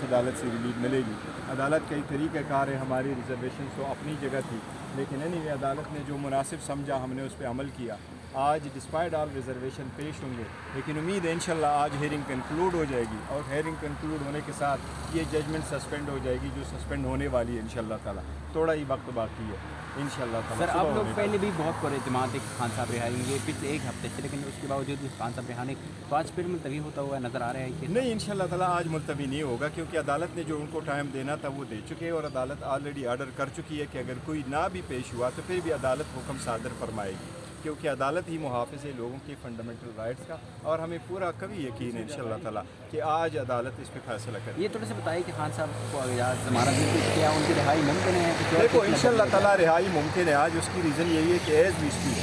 अदालत से रिलीफ मिलेगी। अदालत का एक तरीक़ा कार है, हमारी रिजर्वेशन तो अपनी जगह थी, लेकिन एनीवे अदालत ने जो मुनासिब समझा हमने उस पर अमल किया। आज डिस्पाइट ऑल रिजर्वेशन पेश होंगे, लेकिन उम्मीद है इंशाल्लाह आज हेयरिंग कंक्लूड हो जाएगी और हेयरिंग कंक्लूड होने के साथ ये जजमेंट सस्पेंड हो जाएगी जो सस्पेंड होने वाली है इंशाल्लाह ताला। थोड़ा ही वक्त बाकी है इंशाल्लाह ताला। सर आप लोग पहले भी बहुत पुरएतमाद थे खान साहब रिहाई ये पिछले एक हफ्ते से, लेकिन उसके बावजूद भी खान साहब रिहाने तो आज फिर मुलतवी होता हुआ नज़र आ रहा है कि नहीं, इंशाल्लाह ताला आज मुलतवी नहीं होगा, क्योंकि अदालत ने जो उनको टाइम देना था वो दे चुके हैं और अदालत ऑलरेडी आर्डर कर चुकी है कि अगर कोई ना भी पेश हुआ तो फिर भी अदालत हुक्म सादर फरमाएगी, क्योंकि अदालत ही मुहाफ़िज़ है लोगों के फंडामेंटल राइट्स का। और हमें पूरा कभी यकीन है इंशाल्लाह ताला कि आज अदालत इस पर फैसला करेगी। ये थोड़ा सा बताइए कि खान साहब को ज़मानत मिलती क्या उनकी रिहाई मुमकिन है? देखो इंशाल्लाह ताला रिहाई मुमकिन है आज। उसकी रीज़न यही है कि एज़ वी स्पीक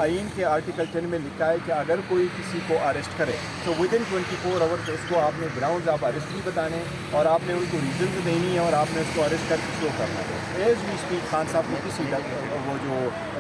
आइन के आर्टिकल 10 में लिखा है कि अगर कोई किसी को अरेस्ट करे तो विदिन 24 आवर्स उसको आपने ग्राउंड्स ऑफ अरेस्ट भी बताने और आपने उनको रीजन देनी है और आपने उसको अरेस्ट करके शो करना है। एज़ वी स्पीक खान साहब को किसी वो जो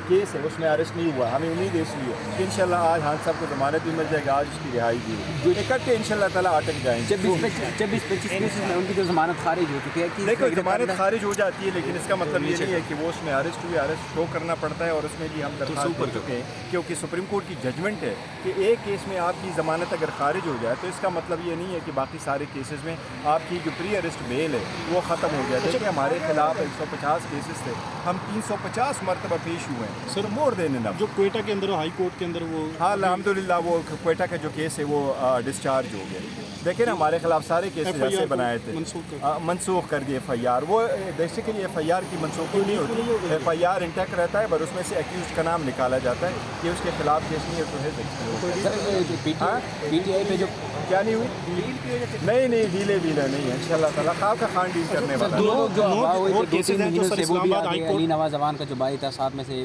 केस है उसमें अरेस्ट नहीं हुआ। हमें उम्मीद है इसलिए कि इंशाल्लाह आज खान साहब को ज़मानत भी मिल जाएगी, आज उसकी रिहाई भी जो इकट्ठे इंशाल्लाह ताला अटक जाएंगे। 24-25 केसेस में उनकी जो ज़मानत खारिज हो चुकी है कि देखो ज़मानत खारिज हो जाती है, लेकिन इसका मतलब ये नहीं है कि वो उसमें अरेस्ट हुए, अरेस्ट शो करना पड़ता है और उसमें भी हम दरख्वास्त कर चुके हैं, क्योंकि सुप्रीम कोर्ट की जजमेंट है कि एक केस में आपकी ज़मानत अगर खारिज हो जाए तो इसका मतलब ये नहीं है कि बाकी सारे केसेस में आपकी जो प्री अरेस्ट बेल है वो ख़त्म हो जाए। देखिए हमारे खिलाफ 150 केसेस थे, हम 350 मरतबा पेश हुए हैं सर, मोर देन इनफ। जो क्वेटा के अंदर हाई कोर्ट के अंदर वो हाँ अल्हम्दुलिल्लाह वो क्वेटा का जो केस है वो डिस्चार्ज हो गया। देखिए ना हमारे खिलाफ सारे केसेस ऐसे बनाए थे, मनसूख कर दिए FIR। वो बेसिकली FIR की मनसूखी नहीं होती, FIR इंटैक्ट रहता है, पर उसमें से एक्यूज का नाम निकाला जाता है कि उसके खिलाफ केस नहीं है तो है। PTI पे जो क्या नहीं हुई? नहीं ढीले नहीं है इंशाल्लाह ताला। खाब का खान डील करने वाला। अली नवाज जवान का जो भाई था साथ में से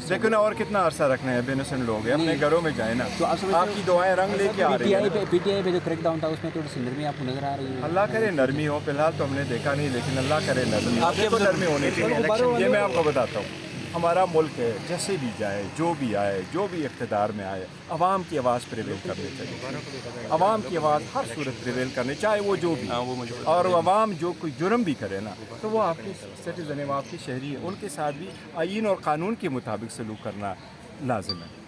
देखो ना और कितना अरसा रखना है, बेइनोसेंट लोग हैं, अपने घरों में जाए ना। तो आपकी दुआएं रंग लेके आ रही है। PTI पे जो क्रैकडाउन था उसमें थोड़ी सी नरमी आपको नजर आ रही है? अल्लाह करे नरमी हो, फिलहाल तो हमने देखा नहीं, लेकिन अल्लाह करे नरमी। आपको नरमी होनी चाहिए। ये मैं आपको बताता हूँ, हमारा मुल्क है, जैसे भी जाए, जो भी आए, जो भी इक़्तिदार में आए, अवाम की आवाज़ प्रिवेल करनी चाहिए। अवाम की आवाज़ हर सूरत प्रिवेल करनी, चाहे वो जो भी और अवाम जो कोई जुर्म भी करे ना तो वो आपके सिटीज़न है, वो आपके शहरी है, उनके साथ भी आइन और कानून के मुताबिक सलूक करना लाजिम है।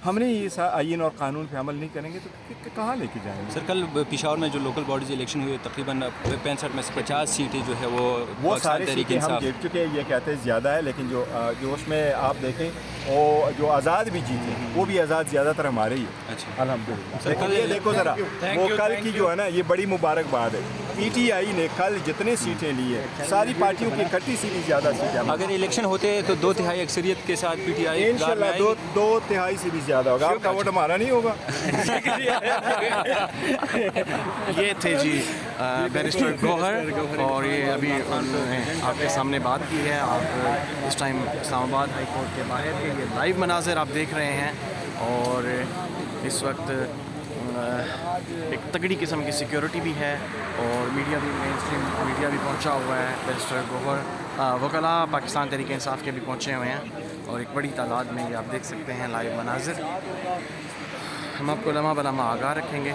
हमने ये आइन और कानून पे अमल नहीं करेंगे तो कहाँ लेके जाएंगे? सर कल पेशावर में जो लोकल बॉडीज इलेक्शन हुए तकरीबन 65 में से 50 सीटें जो है वो सारी सीटें हम जीत चुके हैं। ये कहते हैं ज़्यादा है, लेकिन जो उसमें आप देखें वो जो आज़ाद भी जीते वो भी आज़ाद ज़्यादातर हमारे ही है। अच्छा अल्हम्दुलिल्लाह। ये देखो ज़रा वो कल की जो है ना ये बड़ी मुबारकबाद है। PTI ने कल जितने सीटें ली है सारी पार्टियों की इकट्ठी सीटें ज़्यादा सीटें। अगर इलेक्शन होते तो 2/3 अक्सरियत के साथ PTI इंशाल्लाह 2/3 से भी ज़्यादा होगा। आपका वोट हमारा नहीं होगा। ये थे जी बैरिस्टर गौहर, और ये अभी उन्होंने आपके सामने बात की है। आप इस टाइम इस्लामाबाद हाई कोर्ट के बाहर के ये लाइव मनाज़र आप देख रहे हैं और इस वक्त एक तगड़ी किस्म की सिक्योरिटी भी है और मीडिया भी, मेन स्ट्रीम मीडिया भी पहुंचा हुआ है। बैरिस्टर गौहर वकला पाकिस्तान तहरीक इंसाफ के भी पहुंचे हुए हैं और एक बड़ी तादाद में ये आप देख सकते हैं लाइव मनाज़र। हम आपको लम्हा बलम्हा आगाह रखेंगे।